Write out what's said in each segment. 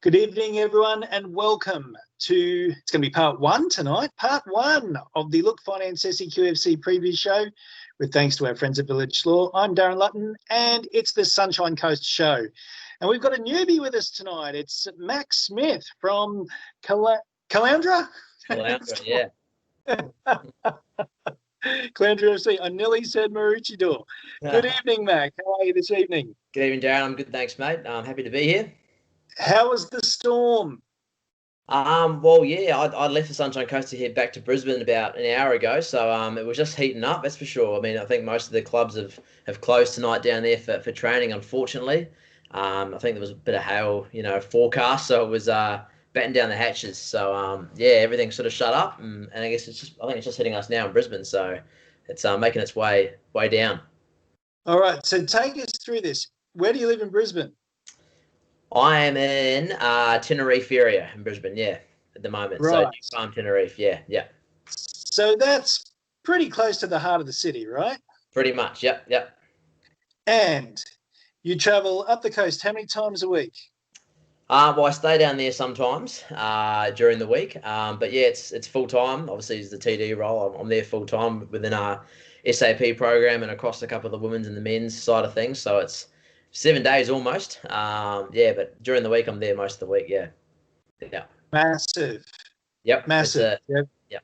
Good evening, everyone, and welcome to, it's going to be part one tonight, part one of the Look Finance SEQFC preview show, with thanks to our friends at Village Law. I'm Darren Lutton, and it's the Sunshine Coast show. And we've got a newbie with us tonight. It's Max Smith from Caloundra? Caloundra, yeah. Caloundra FC. I nearly said Maroochydore. Good evening, Mac. How are you this evening? Good evening, Darren. I'm good, thanks, mate. I'm happy to be here. How was the storm? Well, yeah, I left the Sunshine Coast to head back to Brisbane about an hour ago, so it was just heating up, that's for sure. I mean, I think most of the clubs have closed tonight down there for training, unfortunately. I think there was a bit of hail, forecast, so it was batten down the hatches. So yeah, everything sort of shut up, and I guess I think it's just hitting us now in Brisbane, so it's making its way down. All right, so take us through this. Where do you live in Brisbane? I am in Tenerife area in Brisbane, yeah, at the moment. Right. So New Farm, Tenerife, yeah. So that's pretty close to the heart of the city, right? Pretty much, yep. And you travel up the coast how many times a week? Well, I stay down there sometimes during the week, but yeah, it's full time. Obviously, it's the TD role. I'm there full time within our SAP program and across a couple of the women's and the men's side of things. So it's 7 days almost. Yeah, but during the week I'm there most of the week. Yeah. Massive. Yep. Massive. Yep.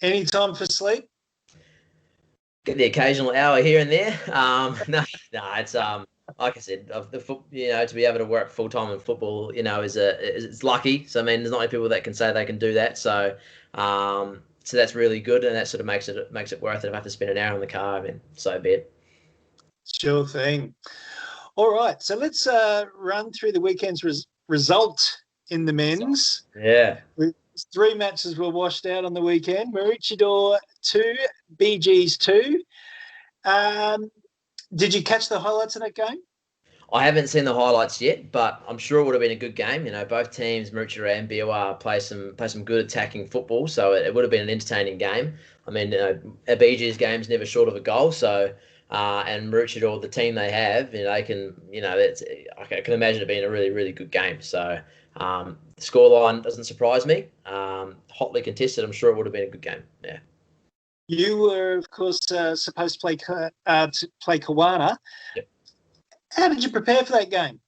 Any time for sleep? Get the occasional hour here and there. No, it's like I said, to be able to work full time in football, is lucky. So I mean, there's not many people that can say they can do that. So so that's really good, and that sort of makes it worth it. If I have to spend an hour in the car, I mean, so be it. Sure thing. All right, so let's run through the weekend's result in the men's. Yeah. 3 matches were washed out on the weekend. Maroochydore 2, BG's 2. Did you catch the highlights of that game? I haven't seen the highlights yet, but I'm sure it would have been a good game. Both teams, Maroochydore and BOR, play some good attacking football, so it would have been an entertaining game. I mean, a BG's game's never short of a goal, so and Maroochydore, the team they have, they can, I can imagine it being a really, really good game. So the scoreline doesn't surprise me. Hotly contested, I'm sure it would have been a good game. Yeah. You were, of course, supposed to play Kawana. Yep. How did you prepare for that game?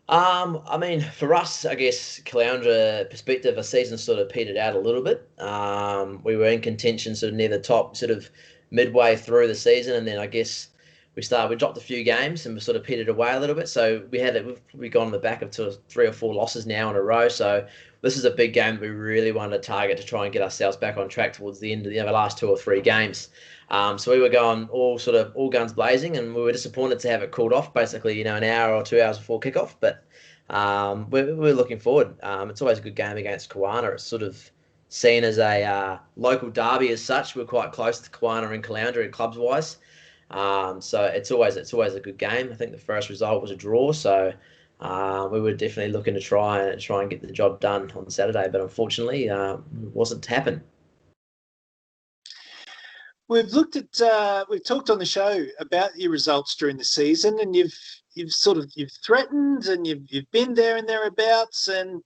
I mean, for us, I guess, Caloundra perspective, the season sort of petered out a little bit. We were in contention sort of near the top, sort of midway through the season, and then I guess we dropped a few games and we sort of petered away a little bit. So we've gone on the back of 3 or 4 losses now in a row. So this is a big game we really wanted to target to try and get ourselves back on track towards the end of the last 2 or 3 games. So we were going all guns blazing, and we were disappointed to have it called off basically, an hour or 2 hours before kickoff. But we're looking forward. It's always a good game against Kawana. It's sort of seen as a local derby as such. We're quite close to Kawana and Caloundra clubs wise. So it's always a good game. I think the first result was a draw, so we were definitely looking to try and get the job done on Saturday, but unfortunately it wasn't to happen. We've talked on the show about your results during the season, and you've threatened, and you've been there and thereabouts. And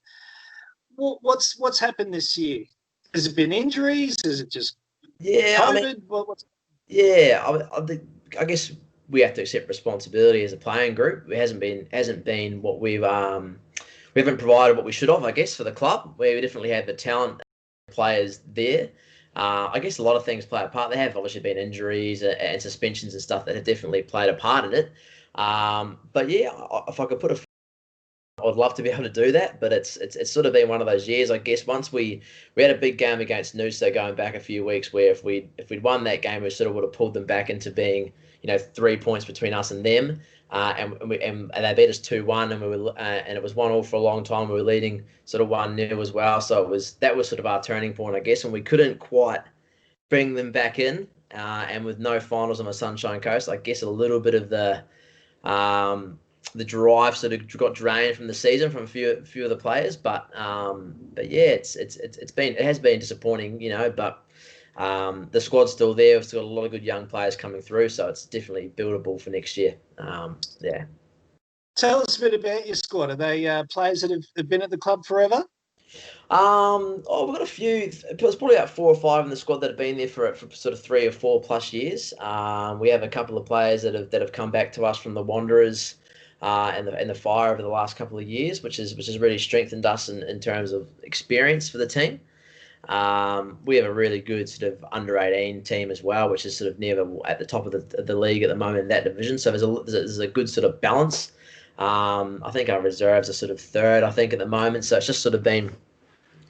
what's happened this year? Has it been injuries? Is it just COVID? I guess we have to accept responsibility as a playing group. It hasn't been what we haven't provided what we should have, I guess, for the club. We definitely have the talent players there. I guess a lot of things play a part. There have obviously been injuries and suspensions and stuff that have definitely played a part in it. But yeah, if I could put I'd love to be able to do that, but it's sort of been one of those years. I guess once we had a big game against Noosa going back a few weeks, where if we'd won that game, we sort of would have pulled them back into being 3 points between us and them. And they beat us 2-1, and it was 1-1 for a long time. We were leading sort of 1-0 as well. So that was sort of our turning point, I guess, and we couldn't quite bring them back in. And with no finals on the Sunshine Coast, I guess a little bit of the drive sort of got drained from the season from a few of the players. But yeah, it has been disappointing, but. The squad's still there. We've still got a lot of good young players coming through, so it's definitely buildable for next year. Yeah. Tell us a bit about your squad. Are they players that have been at the club forever? We've got a few. There's probably about 4 or 5 in the squad that have been there for sort of 3 or 4 plus years. We have a couple of players that have come back to us from the Wanderers, and the Fire over the last couple of years, which has really strengthened us in terms of experience for the team. We have a really good sort of under 18 team as well, which is sort of near at the top of the league at the moment in that division. So there's a good sort of balance. I think our reserves are sort of third, I think, at the moment. So it's just sort of been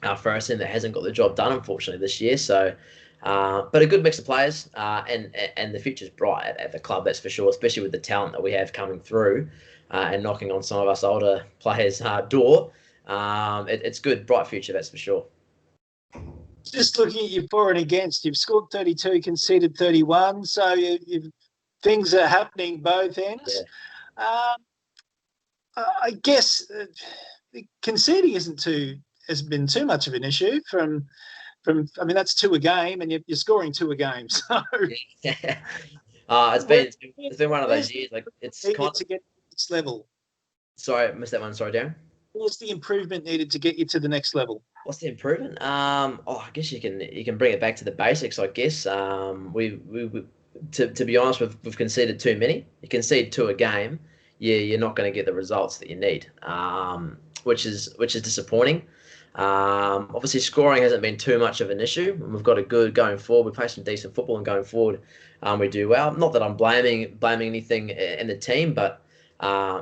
our first team that hasn't got the job done, unfortunately, this year. So, but a good mix of players, and the future's bright at the club, that's for sure, especially with the talent that we have coming through, and knocking on some of us older players' door. It's good, bright future, that's for sure. Just looking at your for and against, you've scored 32, conceded 31, so things are happening both ends. Yeah. I guess conceding has been too much of an issue from. I mean, that's 2 a game, and you're scoring 2 a game. So yeah. It's been one of those years. Like it's kind of to get to the next level. Sorry, I missed that one. Sorry, Darren. What's the improvement needed to get you to the next level? What's the improvement? I guess you can bring it back to the basics. I guess we to be honest, we've conceded too many. You concede 2 a game, you're not going to get the results that you need, which is disappointing. Obviously, scoring hasn't been too much of an issue, and we've got a good going forward. We play some decent football, and going forward, we do well. Not that I'm blaming anything in the team, but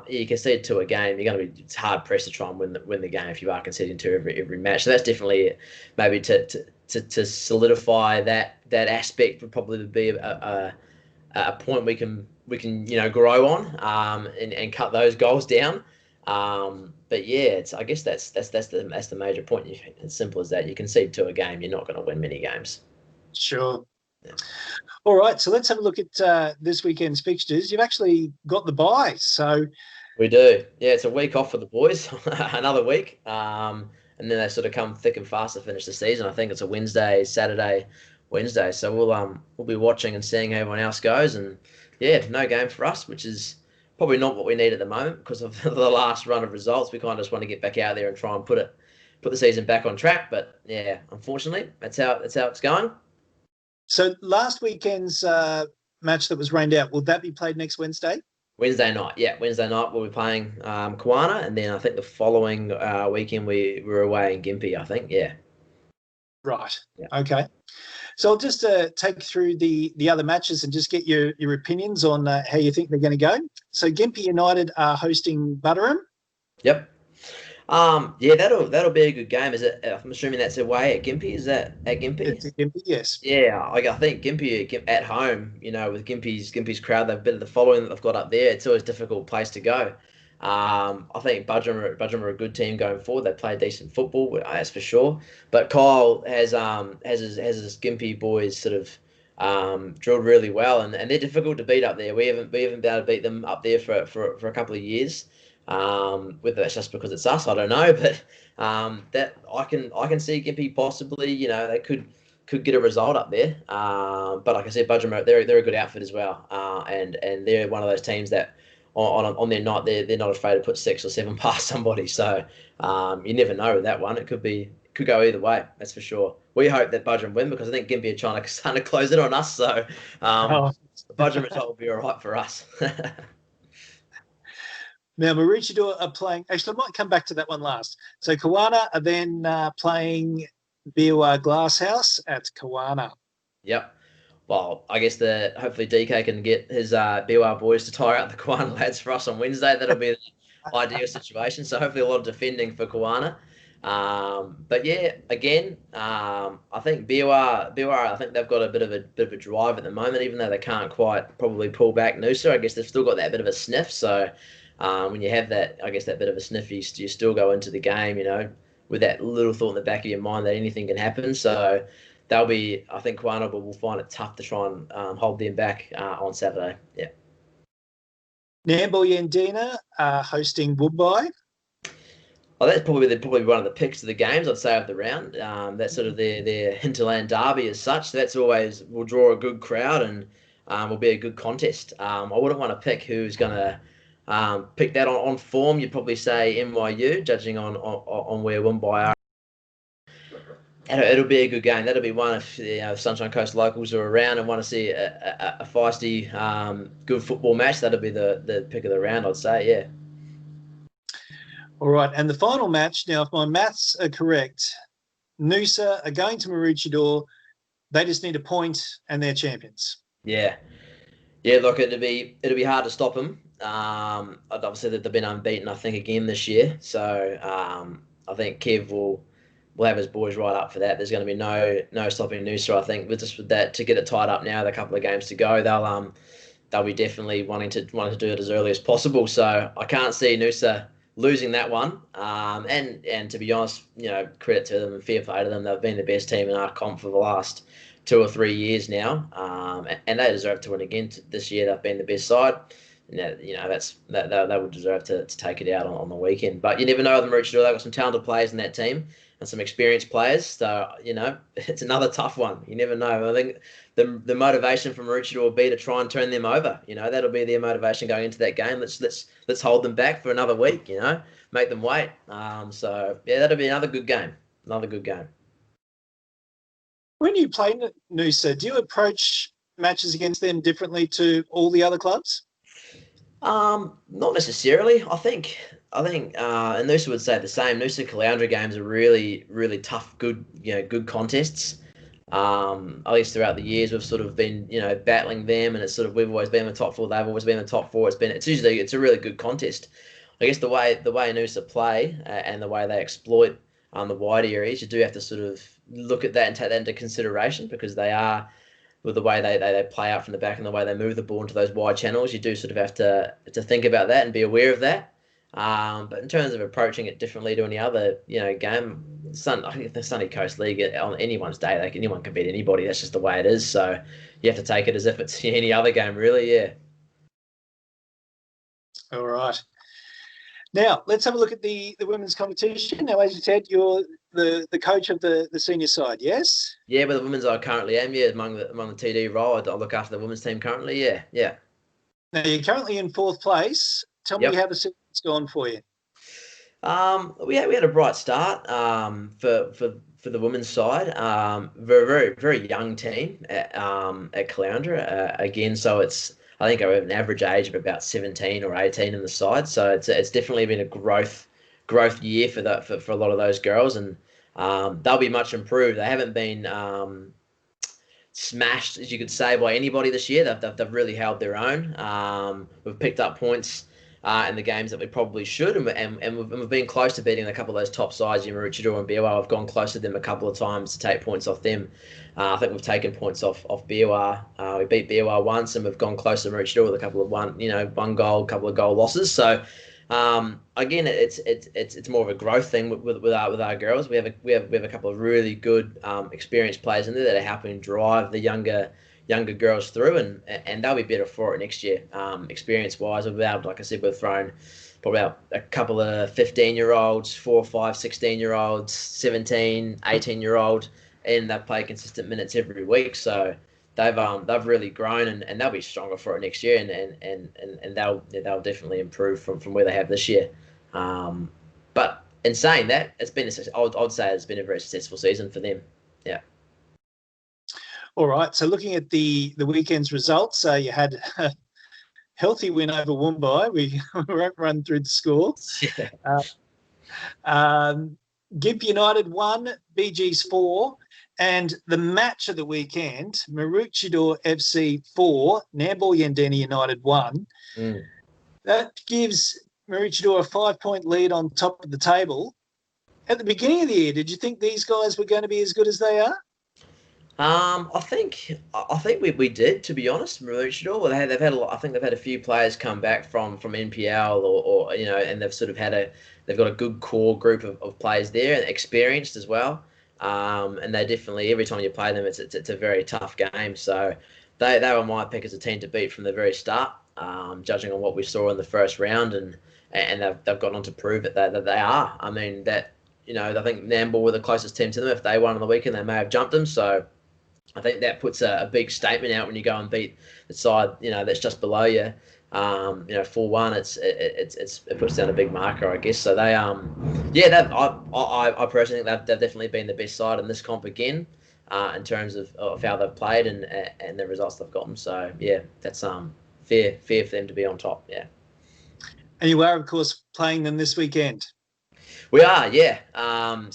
you concede 2 a game, it's hard pressed to try and win the game if you are conceding 2 every match. So that's definitely maybe to solidify that aspect would probably be a point we can grow on, and cut those goals down. But yeah, I guess that's the major point. As simple as that. You concede 2 a game, you're not going to win many games. Sure. Yeah. All right, so let's have a look at this weekend's fixtures. You've actually got the bye, so we do. Yeah, it's a week off for the boys, another week, and then they sort of come thick and fast to finish the season. I think it's a Wednesday, Saturday, Wednesday. So we'll be watching and seeing how everyone else goes, and yeah, no game for us, which is probably not what we need at the moment because of the last run of results. We kind of just want to get back out there and try and put the season back on track. But yeah, unfortunately, that's how it's going. So last weekend's match that was rained out, will that be played next Wednesday? Wednesday night, yeah. Wednesday night we'll be playing Kawana, and then I think the following weekend we're away in Gympie, I think, yeah. Right, yeah. Okay. So I'll just take through the other matches and just get your opinions on how you think they're going to go. So Gympie United are hosting Butterham. Yep. Yeah, that'll be a good game. Is it? I'm assuming that's away at Gympie. Is that at Gympie? It's at Gympie, yes. Yeah, I think Gympie at home, with Gympie's crowd, they've been the following that they've got up there. It's always a difficult place to go. I think Budrum are a good team going forward. They play decent football, that's for sure. But Kyle has his Gympie boys sort of drilled really well, and they're difficult to beat up there. We haven't been able to beat them up there for a couple of years. Whether that's just because it's us, I don't know. But that I can see Gympie possibly, they could get a result up there. But like I said, Budrum, they're a good outfit as well, and they're one of those teams that on their night they're not afraid to put 6 or 7 past somebody. So you never know with that one. It could go either way. That's for sure. We hope that Budrum win because I think Gympie are trying to close it on us. So Budrum result will be all right for us. Now, Maroochydore are playing. Actually, I might come back to that one last. So Kawana are then playing Biwa Glasshouse at Kawana. Yep. Well, I guess hopefully DK can get his Biwa boys to tire out the Kawana lads for us on Wednesday. That'll be the ideal situation. So hopefully a lot of defending for Kawana. But yeah, again, I think Biwa, I think they've got a bit of a drive at the moment, even though they can't quite probably pull back Noosa. I guess they've still got that bit of a sniff. So when you have that, I guess that bit of a sniff, you still go into the game, with that little thought in the back of your mind that anything can happen. So I think Kawana will find it tough to try and hold them back on Saturday. Yeah. Nambour Yandina are hosting Woodbye. Well, that's probably one of the picks of the games, I'd say, of the round. That's sort of their hinterland derby as such. So that's always will draw a good crowd and will be a good contest. I wouldn't want to pick who's going to Pick that on form, you'd probably say NYU, judging on where Wimby are. It'll be a good game. That'll be one if Sunshine Coast locals are around and want to see a feisty, good football match. That'll be the pick of the round, I'd say. Yeah. All right, and the final match now, if my maths are correct, Noosa are going to Maroochydore. They just need a point, and they're champions. Yeah. Look, it'll be hard to stop them. Obviously, they've been unbeaten, I think, again this year. So I think Kev will have his boys right up for that. There's going to be no stopping Noosa. I think with that, to get it tied up now, with a couple of games to go, they'll be definitely wanting to do it as early as possible. So I can't see Noosa losing that one. And to be honest, credit to them and fair play to them. They've been the best team in our comp for the last 2 or 3 years now, and they deserve to win again this year. They've been the best side. They would deserve to take it out on the weekend. But you never know with Maroochydore. They've got some talented players in that team and some experienced players. So it's another tough one. You never know. I think the motivation from Maroochydore will be to try and turn them over. That'll be their motivation going into that game. Let's hold them back for another week. Make them wait. So yeah, that'll be another good game. Another good game. When you play Noosa, do you approach matches against them differently to all the other clubs? Not necessarily. I think, and Noosa would say the same. Noosa Caloundra games are really, really tough, good contests. At least throughout the years, we've sort of been, battling them, and it's sort of we've always been in the top four. They've always been in the top four. It's a really good contest. I guess the way Noosa play and the way they exploit the wide areas, you do have to sort of look at that and take that into consideration, because they are, with the way they play out from the back and the way they move the ball into those wide channels, you do sort of have to think about that and be aware of that. But in terms of approaching it differently to any other game, I think the Sunny Coast League, on anyone's day, anyone can beat anybody. That's just the way it is. So you have to take it as if it's any other game, really. Yeah. All right. Now, let's have a look at the women's competition. Now, as you said, you're the coach of the senior side, yes? Yeah, but the women's I currently am, among the TD role. I look after the women's team currently, yeah. Now, you're currently in 4th place. Tell me how the season's gone for you. We had a bright start for the women's side. Very, very, very young team at Caloundra. Again, so I think I have an average age of about 17 or 18 in the side, so it's definitely been a growth year for a lot of those girls, and they'll be much improved. They haven't been smashed, as you could say, by anybody this year. They've really held their own. We've picked up points in the games that we probably should, and we've been close to beating a couple of those top sides, Maroochydore and BOR. I've gone close to them a couple of times to take points off them. I think we've taken points off BOR. We beat BOR once, and we've gone close to Maroochydore with a couple of one goal, couple of goal losses. So again, it's more of a growth thing with our girls. We have a couple of really good experienced players in there that are helping drive the younger girls through, and they'll be better for it next year. Experience-wise, like I said, we've thrown probably out a couple of 15-year-olds, 4 or 5 16-year-olds, 17, 18-year-old, and they play consistent minutes every week. So they've really grown, and they'll be stronger for it next year, and they'll definitely improve from where they have this year. But in saying that, I'd say it's been a very successful season for them. Yeah. All right. So looking at the weekend's results, you had a healthy win over Wimby. We won't run through the score. Yeah. GIMP United 1, BG's 4, and the match of the weekend, Maroochydore FC 4, Nambour Yandina United 1. That gives Maroochydore a 5-point lead on top of the table. At the beginning of the year, did you think these guys were going to be as good as they are? I think we did, to be honest. Maroochydore, they've had a lot. I think they've had a few players come back from NPL, or and they've sort of they've got a good core group of players there, and experienced as well. And they definitely, every time you play them, it's a very tough game. So they were my pick as a team to beat from the very start. Judging on what we saw in the first round, and they've gone on to prove that they are. I mean I think Nambour were the closest team to them. If they won on the weekend, they may have jumped them. So I think that puts a big statement out when you go and beat the side, that's just below you. 4-1, it puts down a big marker, I guess. So they I personally think they've definitely been the best side in this comp again, in terms of how they've played and the results they've gotten. So yeah, that's fair for them to be on top. Yeah. And you are, of course, playing them this weekend. We are, yeah.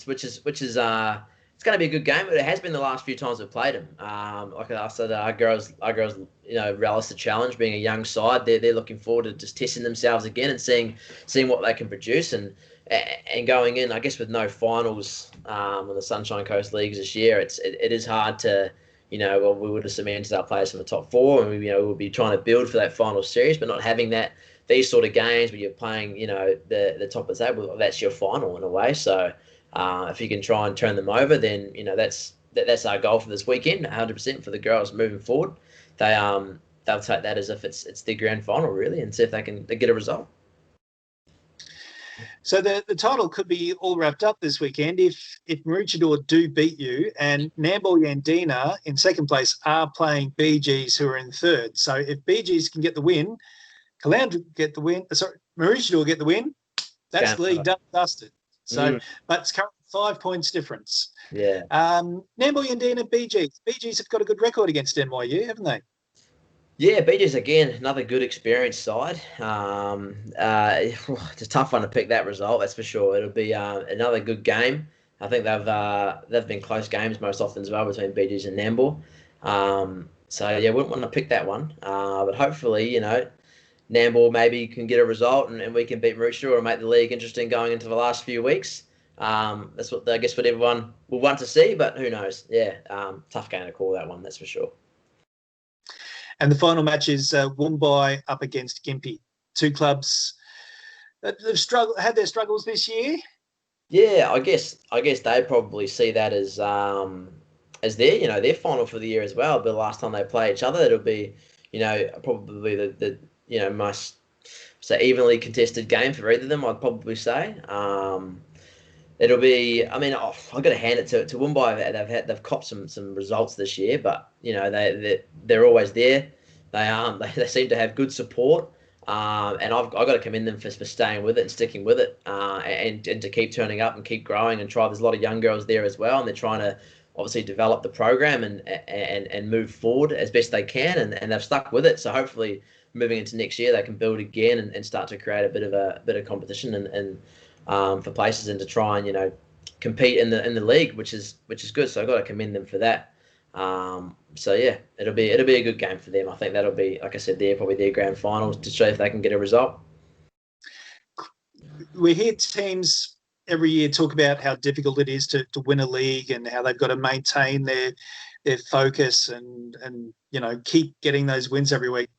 Which is it's going to be a good game. But it has been the last few times we've played them. Like I said, our girls, relish the challenge. Being a young side, they're looking forward to just testing themselves again and seeing what they can produce and going in. I guess with no finals on the Sunshine Coast Leagues this year, it is hard to. We would have cemented our players from the top four, and we would be trying to build for that final series, but not having that. These sort of games where you're playing, the top of the table, that's your final in a way. So if you can try and turn them over, then that's our goal for this weekend. 100% for the girls moving forward. They'll take that as if it's their grand final really, and see if they get a result. So the title could be all wrapped up this weekend if Maroochydore do beat you, and Nambour Yandina in second place are playing BGs who are in third. So if BGs can get the win, Caloundra get the win. Maroochydore get the win. That's the league done dusted. So, but it's currently 5 points difference. Yeah. Nambour Yandina, BGs. BGs have got a good record against NYU, haven't they? Yeah, BGs again, another good experienced side. It's a tough one to pick that result, that's for sure. It'll be another good game. I think they've been close games most often as well between BGs and Nambour. So yeah, wouldn't want to pick that one. But hopefully, Nambour maybe can get a result and we can beat Maroochydore or make the league interesting going into the last few weeks. That's what everyone will want to see, but who knows? Yeah, tough game to call that one, that's for sure. And the final match is Woombai up against Gympie. Two clubs that have had their struggles this year. Yeah, I guess they probably see that as their final for the year as well. But the last time they play each other, it'll be probably the most evenly contested game for either of them. I'd probably say. It'll be. I mean, I've got to hand it to Woombai. They've copped some results this year, but they're always there. They seem to have good support, and I've got to commend them for staying with it and sticking with it, and to keep turning up and keep growing and try. There's a lot of young girls there as well, and they're trying to obviously develop the program and move forward as best they can, and they've stuck with it. So hopefully, moving into next year, they can build again and start to create a bit of competition and for places and to try and compete in the league, which is good. So I've got to commend them for that. So yeah, it'll be a good game for them. I think that'll be, like I said, probably their grand finals to show if they can get a result. We hear teams every year talk about how difficult it is to win a league and how they've got to maintain their focus and keep getting those wins every week.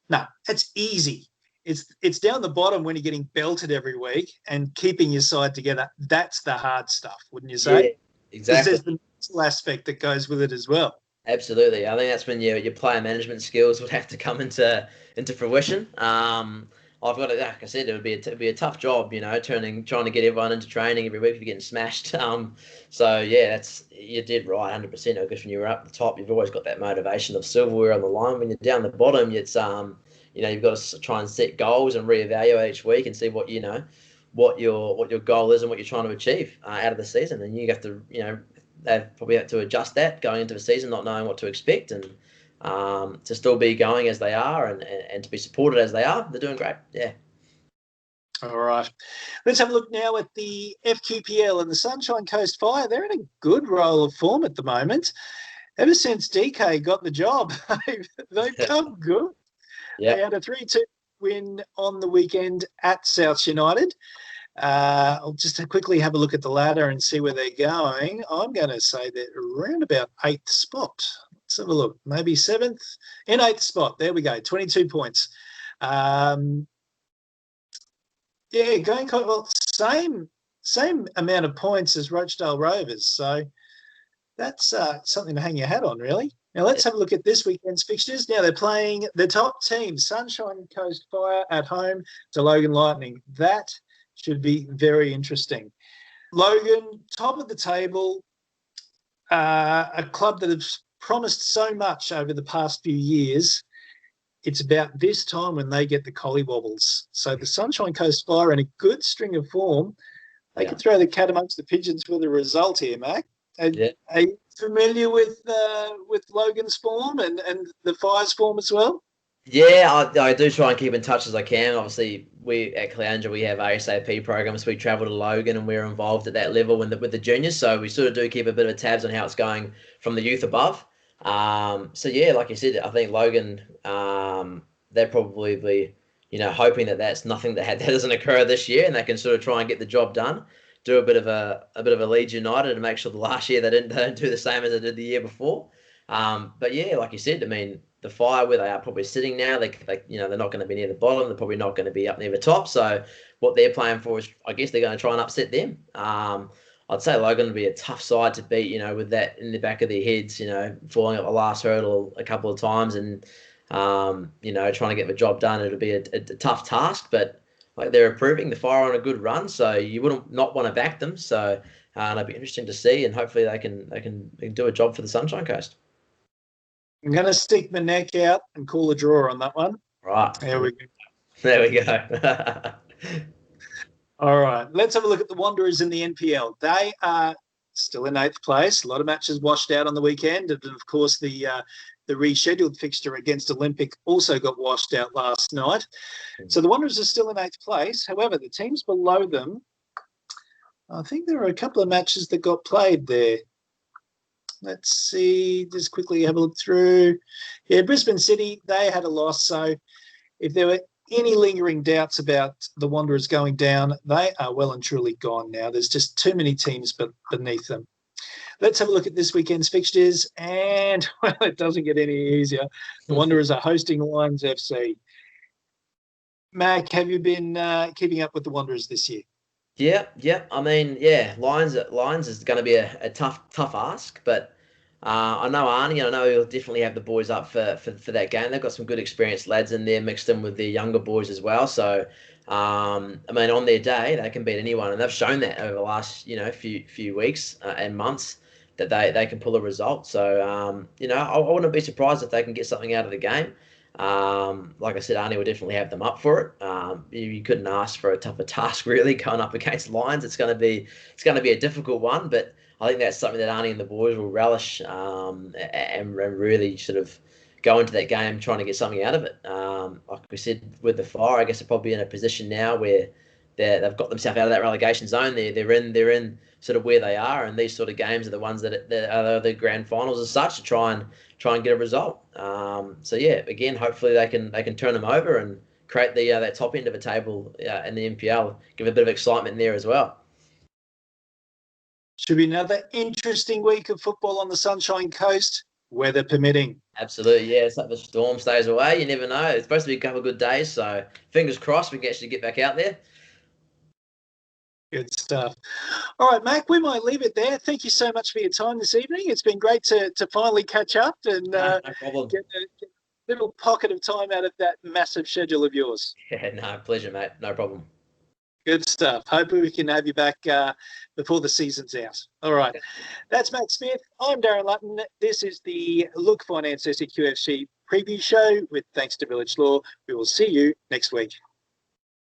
No, it's easy. It's down the bottom when you're getting belted every week and keeping your side together. That's the hard stuff, wouldn't you say? Yeah, exactly. There's the mental aspect that goes with it as well. Absolutely. I think that's when your player management skills would have to come into fruition. I've got to, like I said, it would be a tough job, trying to get everyone into training every week if you're getting smashed. So yeah, you did right, 100%. I guess when you're up the top, you've always got that motivation of silverware on the line. When you're down the bottom, it's you've got to try and set goals and reevaluate each week and see what your goal is and what you're trying to achieve out of the season. And you have to, they probably have to adjust that going into the season, not knowing what to expect, and to still be going as they are and to be supported as they are. They're doing great. Yeah. All right. Let's have a look now at the FQPL and the Sunshine Coast Fire. They're in a good roll of form at the moment. Ever since DK got the job, they've come good. Yeah. They had a 3-2 win on the weekend at South United. I'll just quickly have a look at the ladder and see where they're going. I'm going to say they're around about 8th spot. Let's have a look. Maybe 7th. In 8th spot. There we go. 22 points. Going quite well. Same amount of points as Rochdale Rovers. So that's something to hang your hat on, really. Now, let's have a look at this weekend's fixtures. Now, they're playing the top team, Sunshine Coast Fire, at home to Logan Lightning. That should be very interesting. Logan, top of the table, a club that has promised so much over the past few years. it's about this time when they get the collywobbles. So the Sunshine Coast Fire in a good string of form. They can throw the cat amongst the pigeons with a result here, Mac. Are you familiar with Logan's form and the Fire's form as well? Yeah, I do try and keep in touch as I can. Obviously, we at Caloundra, we have ASAP programs. We travel to Logan and we're involved at that level with the juniors. So we sort of do keep a bit of tabs on how it's going from the youth above. So yeah, like you said, I think Logan, they're probably be, hoping that that's nothing that doesn't occur this year, and they can sort of try and get the job done. Do a bit of a Leeds United and make sure the last year they didn't do the same as they did the year before. But yeah, like you said, I mean, the Fire where they are probably sitting now, they're not going to be near the bottom. They're probably not going to be up near the top. So what they're playing for is, I guess, they're going to try and upset them. I'd say Logan would be a tough side to beat, with that in the back of their heads, falling up the last hurdle a couple of times and, trying to get the job done. It'll be a tough task, but like they're improving. The Fire on a good run, so you wouldn't not want to back them. So it'll be interesting to see, and hopefully they can do a job for the Sunshine Coast. I'm going to stick my neck out and call a draw on that one. Right. There we go. There we go. All right. Let's have a look at the Wanderers in the NPL. They are still in 8th place. A lot of matches washed out on the weekend. And, of course, the rescheduled fixture against Olympic also got washed out last night. So the Wanderers are still in 8th place. However, the teams below them, I think there are a couple of matches that got played there. Let's see, just quickly have a look through. Yeah, Brisbane City, they had a loss. So if there were any lingering doubts about the Wanderers going down, they are well and truly gone now. There's just too many teams beneath them. Let's have a look at this weekend's fixtures. And, well, it doesn't get any easier. The Wanderers are hosting Lions FC. Mac, have you been keeping up with the Wanderers this year? Yeah. I mean, yeah, Lions is going to be a tough ask, but I know Arnie, I know he'll definitely have the boys up for that game. They've got some good experienced lads in there, mixed in with the younger boys as well. So, I mean, on their day, they can beat anyone, and they've shown that over the last, few weeks and months that they can pull a result. So, I wouldn't be surprised if they can get something out of the game. Like I said, Arnie will definitely have them up for it. You couldn't ask for a tougher task, really, going up against Lions. It's going to be a difficult one, but I think that's something that Arnie and the boys will relish and really sort of go into that game trying to get something out of it. Like we said with the Fire, I guess they're probably in a position now where they've got themselves out of that relegation zone. They're in sort of where they are, and these sort of games are the ones that are the grand finals as such to try and get a result. So yeah, again, hopefully they can turn them over and create that top end of a table in the NPL, give a bit of excitement there as well. Should be another interesting week of football on the Sunshine Coast, weather permitting. Absolutely, yeah. It's like the storm stays away. You never know. It's supposed to be a couple of good days, so fingers crossed we can actually get back out there. Good stuff. All right, Mac, we might leave it there. Thank you so much for your time this evening. It's been great to finally catch up and No problem. get a little pocket of time out of that massive schedule of yours. Yeah, no, pleasure, mate. No problem. Good stuff. Hopefully we can have you back before the season's out. All right. That's Matt Smith. I'm Darren Lutton. This is the Look Finance SEQFC preview show with thanks to Village Law. We will see you next week.